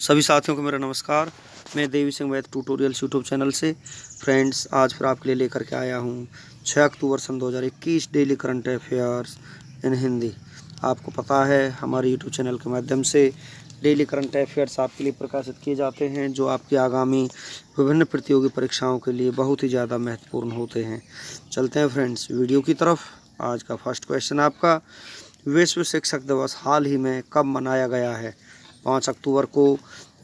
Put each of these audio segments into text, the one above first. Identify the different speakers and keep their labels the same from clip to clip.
Speaker 1: सभी साथियों को मेरा नमस्कार। मैं Devi Singh math tutorials YouTube channel से फ्रेंड्स आज फिर आपके लिए लेकर के आया हूँ 6 अक्टूबर सन 2021 daily current affairs in Hindi. आपको पता है हमारे यूट्यूब चैनल के माध्यम से डेली करंट अफेयर्स आपके लिए प्रकाशित किए जाते हैं जो आपकी आगामी विभिन्न प्रतियोगी परीक्षाओं के लिए बहुत ही ज़्यादा महत्वपूर्ण होते हैं। चलते हैं फ्रेंड्स वीडियो की तरफ। आज का फर्स्ट क्वेश्चन आपका, विश्व शिक्षक दिवस हाल ही में कब मनाया गया है? 5 अक्टूबर को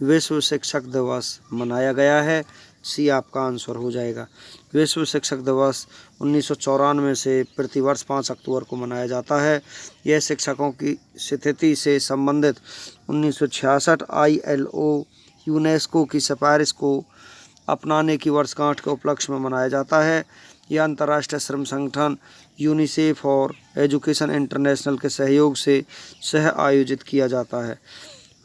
Speaker 1: विश्व शिक्षक दिवस मनाया गया है। सी आपका आंसर हो जाएगा। विश्व शिक्षक दिवस 1994 से प्रतिवर्ष 5 अक्टूबर को मनाया जाता है। यह शिक्षकों की स्थिति से संबंधित 1966 ILO यूनेस्को की सिफारिश को अपनाने की वर्षगांठ के उपलक्ष्य में मनाया जाता है। यह अंतर्राष्ट्रीय श्रम संगठन यूनिसेफ और एजुकेशन इंटरनेशनल के सहयोग से सह आयोजित किया जाता है।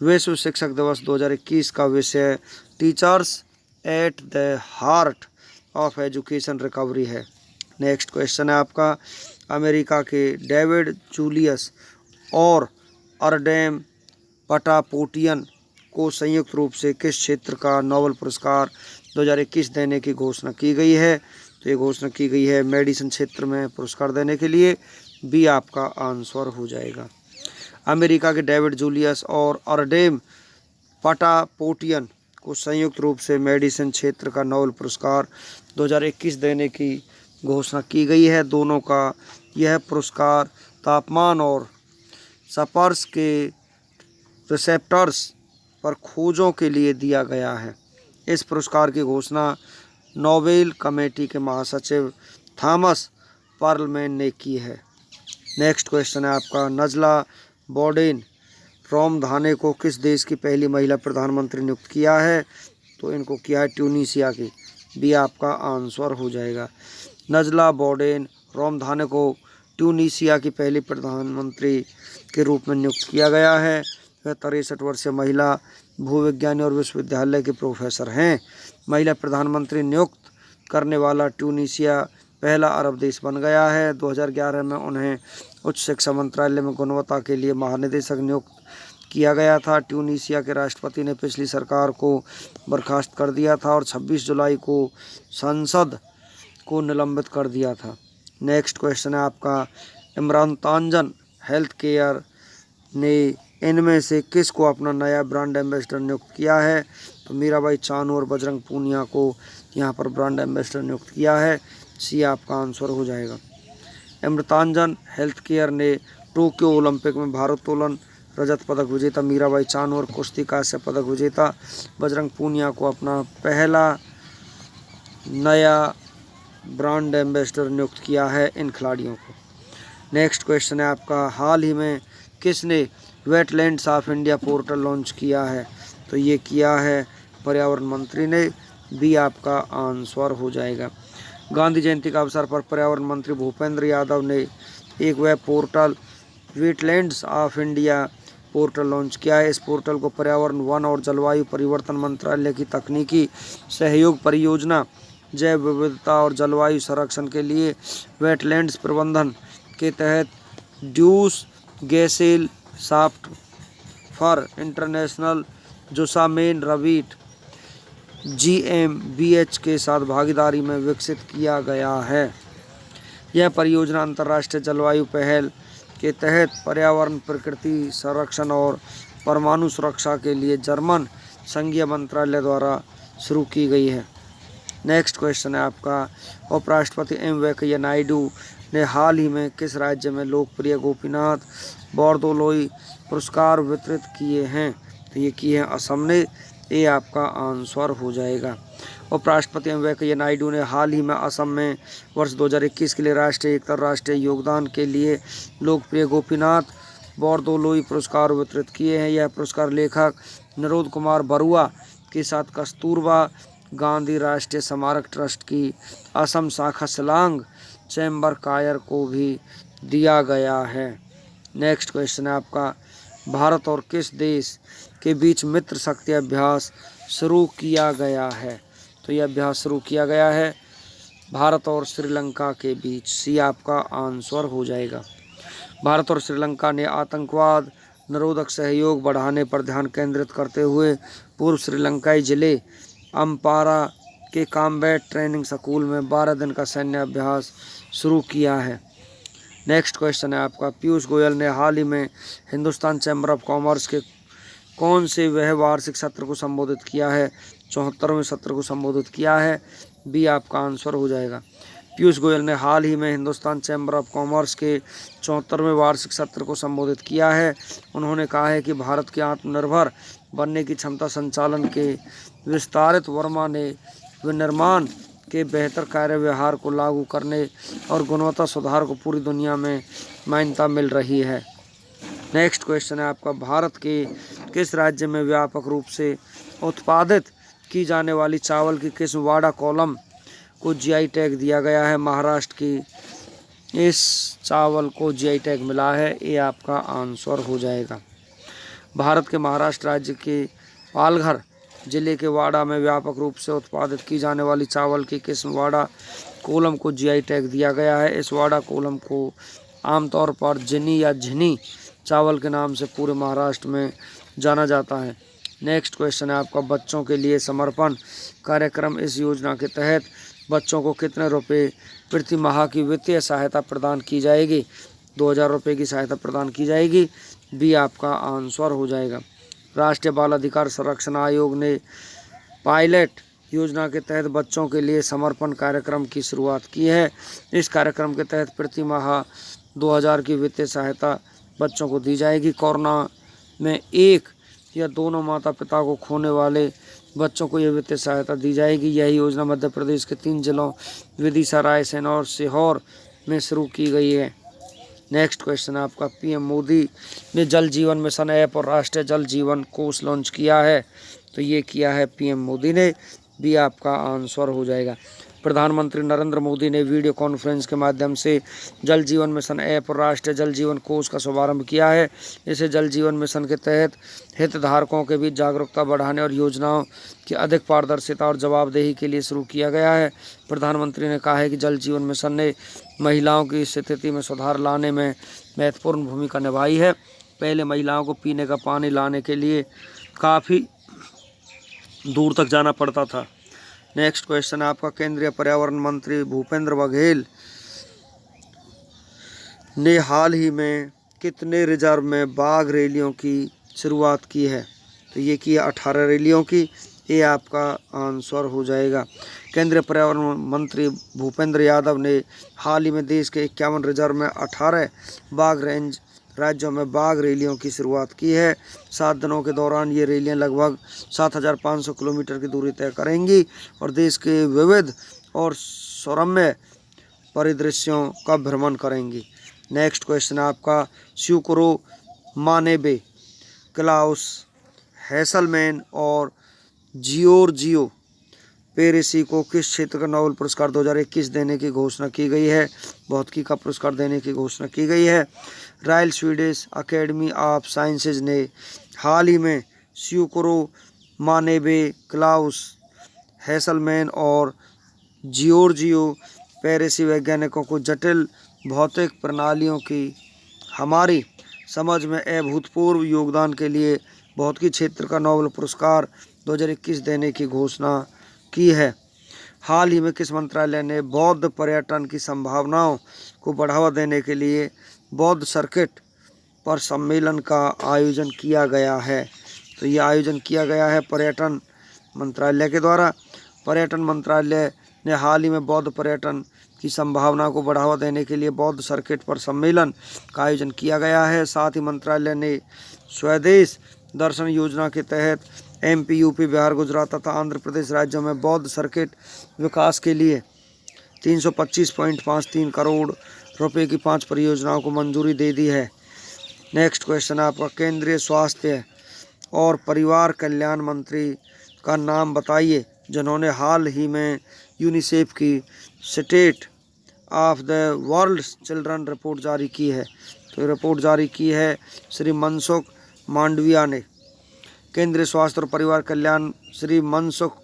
Speaker 1: विश्व शिक्षक दिवस 2021 का विषय teachers at the heart of education recovery है। नेक्स्ट क्वेश्चन है आपका, अमेरिका के डेविड जूलियस और अरडेम पटापोटियन को संयुक्त रूप से किस क्षेत्र का नोबेल पुरस्कार 2021 देने की घोषणा की गई है? तो ये घोषणा की गई है मेडिसिन क्षेत्र में पुरस्कार देने के लिए। बी आपका आंसर हो जाएगा। अमेरिका के डेविड जूलियस और अरडेम पटापोटियन को संयुक्त रूप से मेडिसिन क्षेत्र का नोबेल पुरस्कार 2021 देने की घोषणा की गई है। दोनों का यह पुरस्कार तापमान और स्पर्श के रिसेप्टर्स पर खोजों के लिए दिया गया है। इस पुरस्कार की घोषणा नोबेल कमेटी के महासचिव थॉमस पर्लमैन ने की है। नेक्स्ट क्वेश्चन है आपका, नजला बोडेन रामधाने को किस देश की पहली महिला प्रधानमंत्री नियुक्त किया है? तो इनको किया है ट्यूनीशिया की। बी आपका आंसर हो जाएगा। नजला बोडेन रामधाने को ट्यूनीशिया की पहली प्रधानमंत्री के रूप में नियुक्त किया गया है। वह 63 वर्षीय महिला भूविज्ञानी और विश्वविद्यालय के प्रोफेसर हैं। महिला प्रधानमंत्री नियुक्त करने वाला ट्यूनीशिया पहला अरब देश बन गया है। 2011 में उन्हें उच्च शिक्षा मंत्रालय में गुणवत्ता के लिए महानिदेशक नियुक्त किया गया था। ट्यूनीशिया के राष्ट्रपति ने पिछली सरकार को बर्खास्त कर दिया था और 26 जुलाई को संसद को निलंबित कर दिया था। नेक्स्ट क्वेश्चन है आपका, इमरान तांजन हेल्थ केयर ने इनमें से किस को अपना नया ब्रांड एम्बेसडर नियुक्त किया है? तो मीराबाई चानू और बजरंग पूनिया को यहाँ पर ब्रांड एम्बेसडर नियुक्त किया है। सी आपका आंसर हो जाएगा। इमरतांजन हेल्थ केयर ने टोक्यो ओलंपिक में भारोत्तोलन रजत पदक विजेता मीराबाई चानू और कुश्ती कांस्य पदक विजेता बजरंग पूनिया को अपना पहला नया ब्रांड एम्बेसडर नियुक्त किया है इन खिलाड़ियों को। नेक्स्ट क्वेश्चन है आपका, हाल ही में किसने wetlands of India portal launch किया है? तो ये किया है पर्यावरण मंत्री ने। बी आपका आंसर हो जाएगा। गांधी जयंती का अवसर पर पर्यावरण मंत्री भूपेंद्र यादव ने एक web portal wetlands of India portal launch किया है। इस पोर्टल को पर्यावरण, वन और जलवायु परिवर्तन मंत्रालय की तकनीकी सहयोग परियोजना जैव विविधता और जलवायु संरक्षण के लिए वेटलैंड्स प्रबंधन के तहत Deutsche Gesellschaft für Internationale Zusammenarbeit GmbH के साथ भागीदारी में विकसित किया गया है। यह परियोजना अंतर्राष्ट्रीय जलवायु पहल के तहत पर्यावरण, प्रकृति संरक्षण और परमाणु सुरक्षा के लिए जर्मन संघीय मंत्रालय द्वारा शुरू की गई है। नेक्स्ट क्वेश्चन है आपका, उपराष्ट्रपति M वेंकैया नायडू ने हाल ही में किस राज्य में लोकप्रिय गोपीनाथ बोरदोलोई पुरस्कार वितरित किए हैं? तो ये किए हैं असम ने। ये आपका आंसर हो जाएगा। उपराष्ट्रपति M वेंकैया नायडू ने हाल ही में असम में वर्ष 2021 के लिए राष्ट्रीय एकता, राष्ट्रीय योगदान के लिए लोकप्रिय गोपीनाथ बोरदोलोई पुरस्कार वितरित किए हैं। यह पुरस्कार लेखक निरोध कुमार बरुआ के साथ कस्तूरबा गांधी राष्ट्रीय स्मारक ट्रस्ट की असम शाखा शिलांग चैम्बर कायर को भी दिया गया है। नेक्स्ट क्वेश्चन है आपका, भारत और किस देश के बीच मित्र शक्ति अभ्यास शुरू किया गया है? तो यह अभ्यास शुरू किया गया है भारत और श्रीलंका के बीच। सी आपका आंसर हो जाएगा। भारत और श्रीलंका ने आतंकवाद, निरोधक सहयोग बढ़ाने पर ध्यान केंद्रित करते हुए पूर्व श्रीलंकाई जिले अम्पारा के कॉम्बैट ट्रेनिंग स्कूल में 12 दिन का सैन्य अभ्यास शुरू किया है। नेक्स्ट क्वेश्चन है आपका, पीयूष गोयल ने हाल ही में हिंदुस्तान चैम्बर ऑफ कॉमर्स के कौन से वह वार्षिक सत्र को संबोधित किया है? 74वें सत्र को संबोधित किया है। बी आपका आंसर हो जाएगा। पीयूष गोयल ने हाल ही में हिंदुस्तान चैम्बर ऑफ कॉमर्स के 74वें वार्षिक सत्र को संबोधित किया है। उन्होंने कहा है कि भारत के आत्मनिर्भर बनने की क्षमता संचालन के विस्तारित विनिर्माण के बेहतर कार्य व्यवहार को लागू करने और गुणवत्ता सुधार को पूरी दुनिया में मान्यता मिल रही है। नेक्स्ट क्वेश्चन है आपका, भारत के किस राज्य में व्यापक रूप से उत्पादित की जाने वाली चावल की किस्म वाड़ा कोलम को जीआई टैग दिया गया है? महाराष्ट्र की इस चावल को जीआई टैग मिला है। ये आपका आंसर हो जाएगा। भारत के महाराष्ट्र राज्य के पालघर जिले के वाड़ा में व्यापक रूप से उत्पादित की जाने वाली चावल की किस्म वाड़ा कोलम को जीआई टैग दिया गया है। इस वाड़ा कोलम को आमतौर पर जिनी या झिनी चावल के नाम से पूरे महाराष्ट्र में जाना जाता है। नेक्स्ट क्वेश्चन है आपका, बच्चों के लिए समर्पण कार्यक्रम, इस योजना के तहत बच्चों को कितने रुपए प्रति माह की वित्तीय सहायता प्रदान की जाएगी? 2000 रुपये की सहायता प्रदान की जाएगी। बी आपका आंसर हो जाएगा। राष्ट्रीय बाल अधिकार संरक्षण आयोग ने पायलट योजना के तहत बच्चों के लिए समर्पण कार्यक्रम की शुरुआत की है। इस कार्यक्रम के तहत प्रति माह 2000 की वित्तीय सहायता बच्चों को दी जाएगी। कोरोना में एक या दोनों माता पिता को खोने वाले बच्चों को यह वित्तीय सहायता दी जाएगी। यह योजना मध्य प्रदेश के 3 जिलों विदिशा, रायसेन और सीहोर में शुरू की गई है। नेक्स्ट क्वेश्चन है आपका, पीएम मोदी ने जल जीवन मिशन ऐप और राष्ट्रीय जल जीवन कोष लॉन्च किया है। तो ये किया है पीएम मोदी ने। भी आपका आंसर हो जाएगा। प्रधानमंत्री नरेंद्र मोदी ने वीडियो कॉन्फ्रेंस के माध्यम से जल जीवन मिशन ऐप और राष्ट्रीय जल जीवन कोष का शुभारंभ किया है। इसे जल जीवन मिशन के तहत हितधारकों के बीच जागरूकता बढ़ाने और योजनाओं की अधिक पारदर्शिता और जवाबदेही के लिए शुरू किया गया है। प्रधानमंत्री ने कहा है कि जल जीवन मिशन ने महिलाओं की स्थिति में सुधार लाने में महत्वपूर्ण भूमिका निभाई है। पहले महिलाओं को पीने का पानी लाने के लिए काफ़ी दूर तक जाना पड़ता था। नेक्स्ट क्वेश्चन है आपका, केंद्रीय पर्यावरण मंत्री भूपेंद्र बघेल ने हाल ही में कितने रिजर्व में बाघ रैलियों की शुरुआत की है? तो ये की 18 रैलियों की। ये आपका आंसर हो जाएगा। केंद्रीय पर्यावरण मंत्री भूपेंद्र यादव ने हाल ही में देश के 51 रिजर्व में 18 बाघ रेंज राज्यों में बाघ रैलियों की शुरुआत की है। 7 दिनों के दौरान ये रैलियां लगभग 7500 किलोमीटर की दूरी तय करेंगी और देश के विविध और सुरम्य परिदृश्यों का भ्रमण करेंगी। नेक्स्ट क्वेश्चन है आपका, स्यूक्रो मानेबे, क्लाउस हैसलमैन और जियोर्जियो पेरेसी को किस क्षेत्र का नोबेल पुरस्कार 2021 देने की घोषणा की गई है? भौतिकी का पुरस्कार देने की घोषणा की गई है। Royal Swedish academy of sciences ने हाल ही में स्यूक्रो मानेबे, क्लाउस हैसलमैन और जियोर्जियो पेरेसी वैज्ञानिकों को जटिल भौतिक प्रणालियों की हमारी समझ में अभूतपूर्व योगदान के लिए भौतिकी क्षेत्र का नोबेल पुरस्कार 2021 देने की घोषणा की है। हाल ही में किस मंत्रालय ने बौद्ध पर्यटन की संभावनाओं को बढ़ावा देने के लिए बौद्ध सर्किट पर सम्मेलन का आयोजन किया गया है? तो ये आयोजन किया गया है पर्यटन मंत्रालय के द्वारा। पर्यटन मंत्रालय ने हाल ही में बौद्ध पर्यटन की संभावना को बढ़ावा देने के लिए बौद्ध सर्किट पर सम्मेलन का आयोजन किया गया है। साथ ही मंत्रालय ने स्वदेश दर्शन योजना के तहत एमपी, यूपी, बिहार, गुजरात तथा आंध्र प्रदेश राज्यों में बौद्ध सर्किट विकास के लिए 325.53 करोड़ रुपए की 5 परियोजनाओं को मंजूरी दे दी है। नेक्स्ट क्वेश्चन है आपका, केंद्रीय स्वास्थ्य और परिवार कल्याण मंत्री का नाम बताइए जिन्होंने हाल ही में यूनिसेफ की state of the world children report जारी की है। तो रिपोर्ट जारी की है श्री मनसुख मांडविया ने। केंद्रीय स्वास्थ्य और परिवार कल्याण श्री मनसुख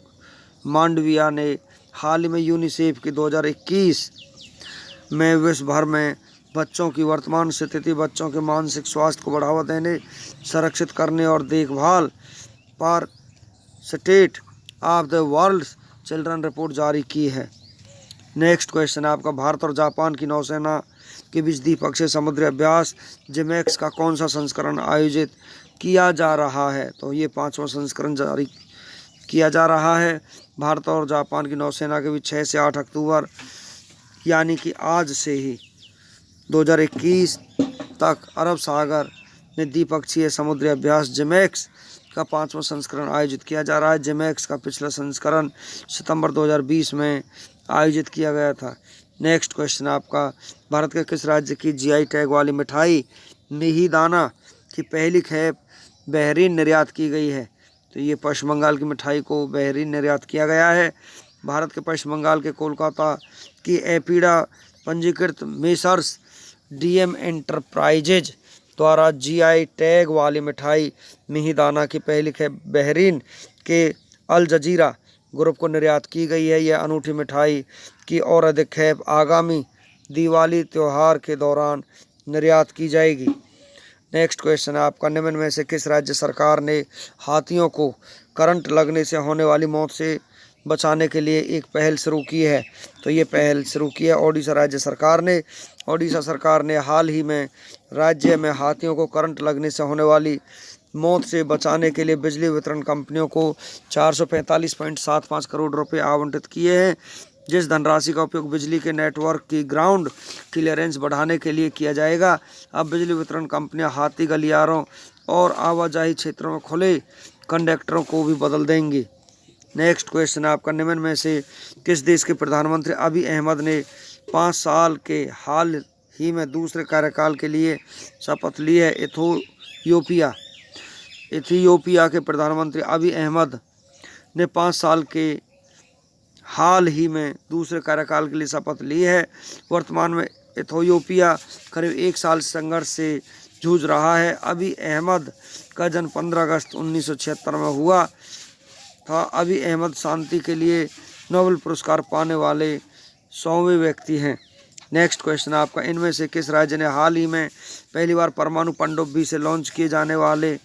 Speaker 1: मांडविया ने हाल ही में यूनिसेफ की 2021 में विश्व भर में बच्चों की वर्तमान स्थिति, बच्चों के मानसिक स्वास्थ्य को बढ़ावा देने, संरक्षित करने और देखभाल पर state of the world children report जारी की है। नेक्स्ट क्वेश्चन है आपका, भारत और जापान की नौसेना के बीच द्विपक्षीय समुद्री अभ्यास जिमेक्स का कौन सा संस्करण आयोजित किया जा रहा है? तो ये 5वां संस्करण जारी किया जा रहा है। भारत और जापान की नौसेना के बीच 6 से 8 अक्टूबर यानी कि आज से ही 2021 तक अरब सागर में द्विपक्षीय समुद्री अभ्यास जिमेक्स का 5वां संस्करण आयोजित किया जा रहा है। जिमेक्स का पिछला संस्करण सितंबर 2020 में आयोजित किया गया था। नेक्स्ट क्वेश्चन आपका, भारत के किस राज्य की जीआई टैग वाली मिठाई मिहिदाना की पहली खेप बहरीन निर्यात की गई है? तो ये पश्चिम बंगाल की मिठाई को बहरीन निर्यात किया गया है। भारत के पश्चिम बंगाल के कोलकाता की एपीडा पंजीकृत मेसर्स डीएम एंटरप्राइजेज द्वारा जीआई टैग वाली मिठाई मिहिदाना की पहली खेप बहरीन के अल जजीरा ग्रुप को निर्यात की गई है। यह अनूठी मिठाई की और अधिक खेप आगामी दिवाली त्यौहार के दौरान निर्यात की जाएगी। नेक्स्ट क्वेश्चन है आपका, निम्न में से किस राज्य सरकार ने हाथियों को करंट लगने से होने वाली मौत से बचाने के लिए एक पहल शुरू की है? तो ये पहल शुरू की है ओडिशा राज्य सरकार ने। ओडिशा सरकार ने हाल ही में राज्य में हाथियों को करंट लगने से होने वाली मौत से बचाने के लिए बिजली वितरण कंपनियों को 445.75 करोड़ रुपए आवंटित किए हैं, जिस धनराशि का उपयोग बिजली के नेटवर्क की ग्राउंड क्लियरेंस बढ़ाने के लिए किया जाएगा। अब बिजली वितरण कंपनियां हाथी गलियारों और आवाजाही क्षेत्रों में खुले कंडक्टरों को भी बदल देंगी। नेक्स्ट क्वेश्चन है आपका, निम्न में से किस देश के प्रधानमंत्री अभी अहमद ने 5 साल के हाल ही में दूसरे कार्यकाल के लिए शपथ ली है? इथियोपिया के प्रधानमंत्री अभी अहमद ने 5 साल के हाल ही में दूसरे कार्यकाल के लिए शपथ ली है। वर्तमान में इथियोपिया करीब 1 साल संघर्ष से जूझ रहा है। अभी अहमद का जन्म 15 अगस्त 1976 में हुआ था। अभी अहमद शांति के लिए नोबेल पुरस्कार पाने वाले 100वें व्यक्ति हैं। नेक्स्ट क्वेश्चन आपका, इनमें से किस राज्य ने हाल ही में पहली बार परमाणु पनडुब्बी से लॉन्च किए जाने वाले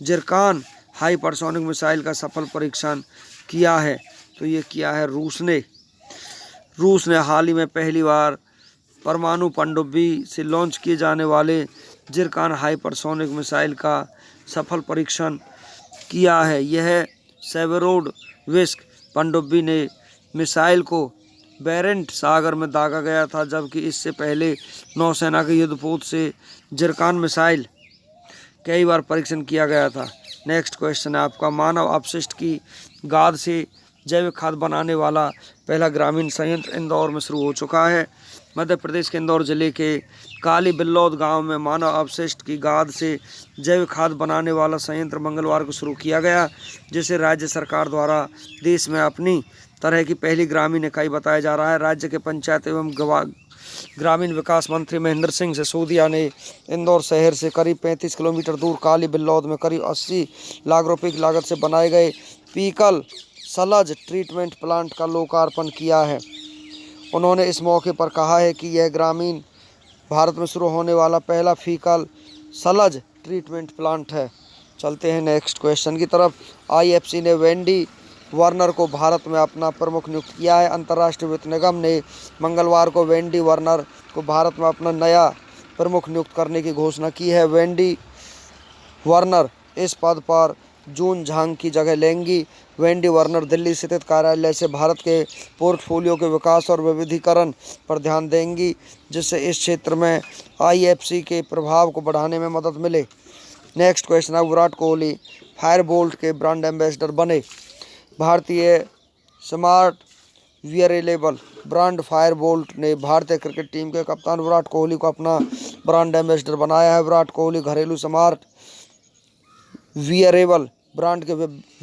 Speaker 1: जिरकान हाइपरसोनिक मिसाइल का सफल परीक्षण किया है? तो ये किया है रूस ने। रूस ने हाल ही में पहली बार परमाणु पनडुब्बी से लॉन्च किए जाने वाले जिरकान हाइपरसोनिक मिसाइल का सफल परीक्षण किया है। यह सेवेरोडोनेस्क पनडुब्बी ने मिसाइल को बेरेंट सागर में दागा गया था, जबकि इससे पहले नौसेना के युद्धपोत से जिरकान मिसाइल कई बार परीक्षण किया गया था। नेक्स्ट क्वेश्चन है आपका, मानव अपशिष्ट की गाद से जैविक खाद बनाने वाला पहला ग्रामीण संयंत्र इंदौर में शुरू हो चुका है। मध्य प्रदेश के इंदौर जिले के काली बिल्लौद गांव में मानव अपशिष्ट की गाद से जैविक खाद बनाने वाला संयंत्र मंगलवार को शुरू किया गया, जिसे राज्य सरकार द्वारा देश में अपनी तरह की पहली ग्रामीण इकाई बताया जा रहा है। राज्य के पंचायत एवं ग्रामीण विकास मंत्री महेंद्र सिंह सिसोदिया ने इंदौर शहर से करीब 35 किलोमीटर दूर काली बिल्लौद में करीब 80 लाख रुपए की लागत से बनाए गए फीकल सलज ट्रीटमेंट प्लांट का लोकार्पण किया है। उन्होंने इस मौके पर कहा है कि यह ग्रामीण भारत में शुरू होने वाला पहला फीकल सलज ट्रीटमेंट प्लांट है। चलते हैं नेक्स्ट क्वेश्चन की तरफ। आईएफसी ने वेंडी वार्नर को भारत में अपना प्रमुख नियुक्त किया है। अंतर्राष्ट्रीय वित्त निगम ने मंगलवार को वेंडी वार्नर को भारत में अपना नया प्रमुख नियुक्त करने की घोषणा की है। वेंडी वार्नर इस पद पर जून झांग की जगह लेंगी। वेंडी वार्नर दिल्ली स्थित कार्यालय से भारत के पोर्टफोलियो के विकास और विविधीकरण पर ध्यान देंगी, जिससे इस क्षेत्र में आईएफसी के प्रभाव को बढ़ाने में मदद मिले। नेक्स्ट क्वेश्चन है, विराट कोहली फायरबोल्ट के ब्रांड एम्बेसडर बने। भारतीय स्मार्ट वियरेबल ब्रांड फायरबोल्ट ने भारतीय क्रिकेट टीम के कप्तान विराट कोहली को अपना ब्रांड एम्बेसडर बनाया है। विराट कोहली घरेलू स्मार्ट वियरेबल ब्रांड के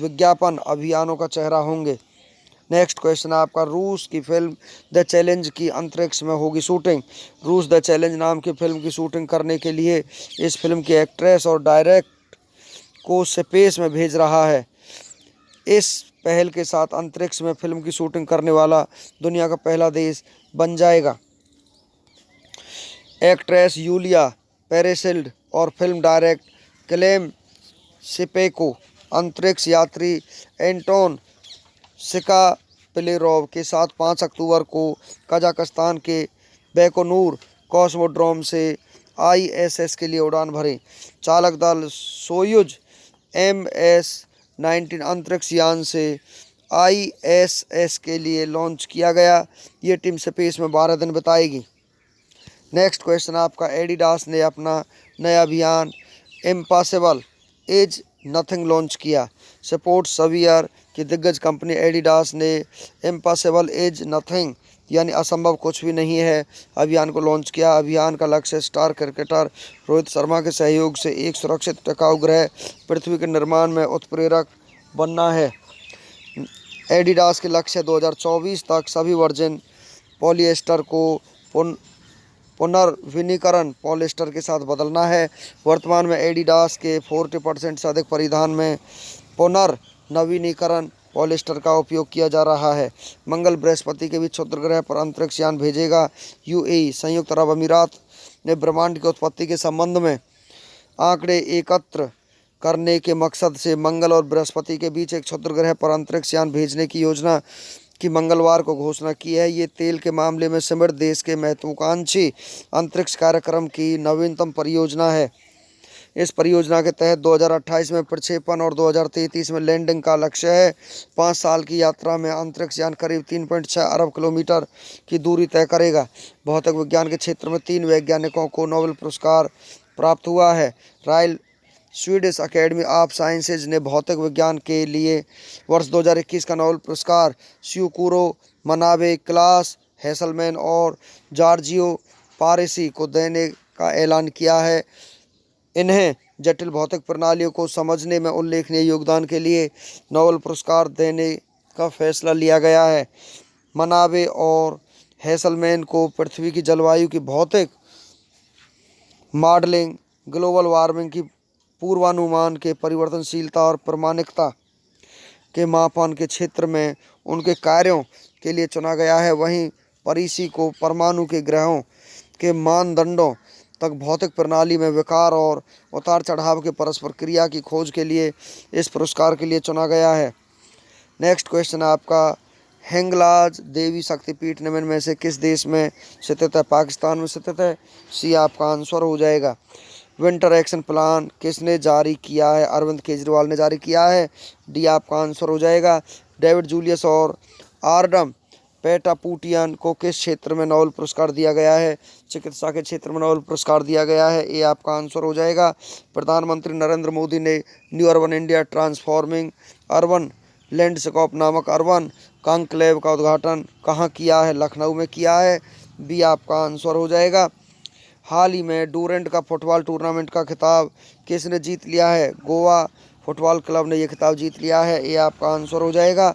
Speaker 1: विज्ञापन अभियानों का चेहरा होंगे। नेक्स्ट क्वेश्चन है आपका, रूस की फिल्म द चैलेंज की अंतरिक्ष में होगी शूटिंग। रूस द चैलेंज नाम की फिल्म की शूटिंग करने के लिए इस फिल्म की एक्ट्रेस और डायरेक्ट को स्पेस में भेज रहा है। इस पहल के साथ अंतरिक्ष में फिल्म की शूटिंग करने वाला दुनिया का पहला देश बन जाएगा। एक्ट्रेस यूलिया पेरेसिल्ड और फिल्म डायरेक्टर क्लेम शिपेको अंतरिक्ष यात्री एंटोन सिकापिलेरोव के साथ 5 अक्टूबर को कजाकिस्तान के बैकोनूर कॉस्मोड्रोम से ISS के लिए उड़ान भरे। चालक दल सोयुज MS-19 अंतरिक्ष यान से ISS के लिए लॉन्च किया गया। ये टीम स्पेस में 12 दिन बिताएगी। नेक्स्ट क्वेश्चन आपका, एडिडास ने अपना नया अभियान इम्पॉसिबल इज नथिंग लॉन्च किया। स्पोर्ट्स सवियर की दिग्गज कंपनी एडिडास ने इम्पॉसिबल इज नथिंग यानी असंभव कुछ भी नहीं है अभियान को लॉन्च किया। अभियान का लक्ष्य स्टार क्रिकेटर रोहित शर्मा के सहयोग से एक सुरक्षित टिकाऊ ग्रह पृथ्वी के निर्माण में उत्प्रेरक बनना है। एडिडास के लक्ष्य 2024 तक सभी वर्जिन पॉलिएस्टर को पुनर्विनीकरण पॉलिएस्टर के साथ बदलना है। वर्तमान में एडिडास के 40% से अधिक परिधान में पुनर्नवीनीकरण पॉलिएस्टर का उपयोग किया जा रहा है। मंगल बृहस्पति के बीच क्षुद्र ग्रह पर अंतरिक्ष यान भेजेगा। UAE संयुक्त अरब अमीरात ने ब्रह्मांड की उत्पत्ति के संबंध में आंकड़े एकत्र करने के मकसद से मंगल और बृहस्पति के बीच एक क्षुद्र ग्रह पर अंतरिक्ष यान भेजने की योजना की मंगलवार को घोषणा की है। ये तेल के मामले में समृद्ध देश के महत्वाकांक्षी अंतरिक्ष कार्यक्रम की नवीनतम परियोजना है। इस परियोजना के तहत 2028 में प्रक्षेपण और 2033 में लैंडिंग का लक्ष्य है। 5 साल की यात्रा में अंतरिक्ष यान करीब 3.6 अरब किलोमीटर की दूरी तय करेगा। भौतिक विज्ञान के क्षेत्र में 3 वैज्ञानिकों को नोबेल पुरस्कार प्राप्त हुआ है। Royal Swedish academy of sciences ने भौतिक विज्ञान के लिए वर्ष 2021 का नोबेल पुरस्कार स्यूकुरो मनाबे, क्लास हेसलमैन और जॉर्जियो पारेसी को देने का ऐलान किया है। इन्हें जटिल भौतिक प्रणालियों को समझने में उल्लेखनीय योगदान के लिए नोबेल पुरस्कार देने का फैसला लिया गया है। मनाबे और हेसलमैन को पृथ्वी की जलवायु की भौतिक मॉडलिंग, ग्लोबल वार्मिंग की पूर्वानुमान के परिवर्तनशीलता और प्रामाणिकता के मापन के क्षेत्र में उनके कार्यों के लिए चुना गया है। वहीं पारेसी को परमाणु के ग्रहों के मानदंडों तक भौतिक प्रणाली में विकार और उतार चढ़ाव के परस्पर क्रिया की खोज के लिए इस पुरस्कार के लिए चुना गया है। नेक्स्ट क्वेश्चन आपका, हिंगलाज देवी शक्तिपीठ निम्न में से किस देश में स्थित है? पाकिस्तान में स्थित है। सी आपका आंसर हो जाएगा। विंटर एक्शन प्लान किसने जारी किया है? अरविंद केजरीवाल ने जारी किया है। डी आपका आंसर हो जाएगा। डेविड जूलियस और आर्डम पेटापुटियन को किस क्षेत्र में नोबेल पुरस्कार दिया गया है? चिकित्सा के क्षेत्र में नोबेल पुरस्कार दिया गया है। ये आपका आंसर हो जाएगा। प्रधानमंत्री नरेंद्र मोदी ने new urban India transforming urban landscape नामक अर्बन कॉन्क्लेव का उद्घाटन कहाँ किया है? लखनऊ में किया है। बी आपका आंसर हो जाएगा। हाल ही में डूरेंट का फुटबॉल टूर्नामेंट का खिताब किसने जीत लिया है? गोवा फुटबॉल क्लब ने यह खिताब जीत लिया है। ये आपका आंसर हो जाएगा।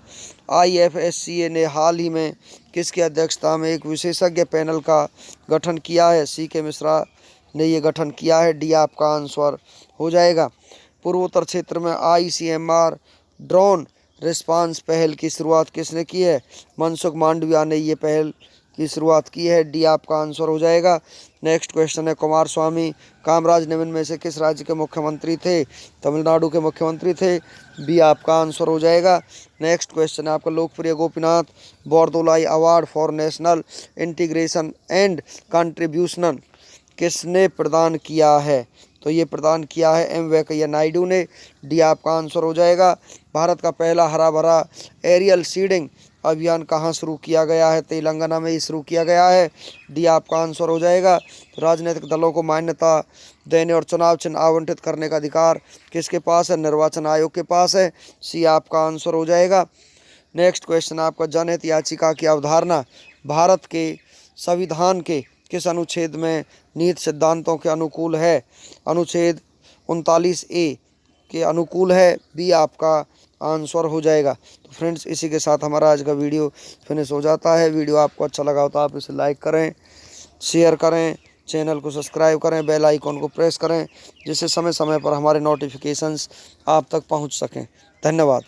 Speaker 1: IFSCA ने हाल ही में किसकी अध्यक्षता में एक विशेषज्ञ पैनल का गठन किया है? CK मिश्रा ने यह गठन किया है। डी आपका आंसर हो जाएगा। पूर्वोत्तर क्षेत्र में ICMR ड्रोन रिस्पांस पहल की शुरुआत किसने की है? मनसुख मांडविया ने यह पहल की शुरुआत की है। डी आपका आंसर हो जाएगा। नेक्स्ट क्वेश्चन है, कुमार स्वामी कामराज निम्न में से किस राज्य के मुख्यमंत्री थे? तमिलनाडु के मुख्यमंत्री थे। बी आपका आंसर हो जाएगा। नेक्स्ट क्वेश्चन है आपका, Lokpriya Gopinath Bordoloi award for national integration and contribution किसने प्रदान किया है? तो ये प्रदान किया है M वेंकैया नायडू ने। डी आपका आंसर हो जाएगा। भारत का पहला हरा भरा एरियल सीडिंग अभियान कहाँ शुरू किया गया है? तेलंगाना में ही शुरू किया गया है। डी आपका आंसर हो जाएगा। राजनीतिक दलों को मान्यता देने और चुनाव चिन्ह आवंटित करने का अधिकार किसके पास है? निर्वाचन आयोग के पास है। सी आपका आंसर हो जाएगा। नेक्स्ट क्वेश्चन आपका, जनहित याचिका की अवधारणा भारत के संविधान के किस अनुच्छेद में निहित सिद्धांतों के अनुकूल है? अनुच्छेद 39A के अनुकूल है। बी आपका आंसर हो जाएगा। तो फ्रेंड्स, इसी के साथ हमारा आज का वीडियो फिनिश हो जाता है। वीडियो आपको अच्छा लगा हो तो आप इसे लाइक करें, शेयर करें, चैनल को सब्सक्राइब करें, बेल आइकॉन को प्रेस करें, जिससे समय समय पर हमारे नोटिफिकेशंस आप तक पहुंच सकें। धन्यवाद।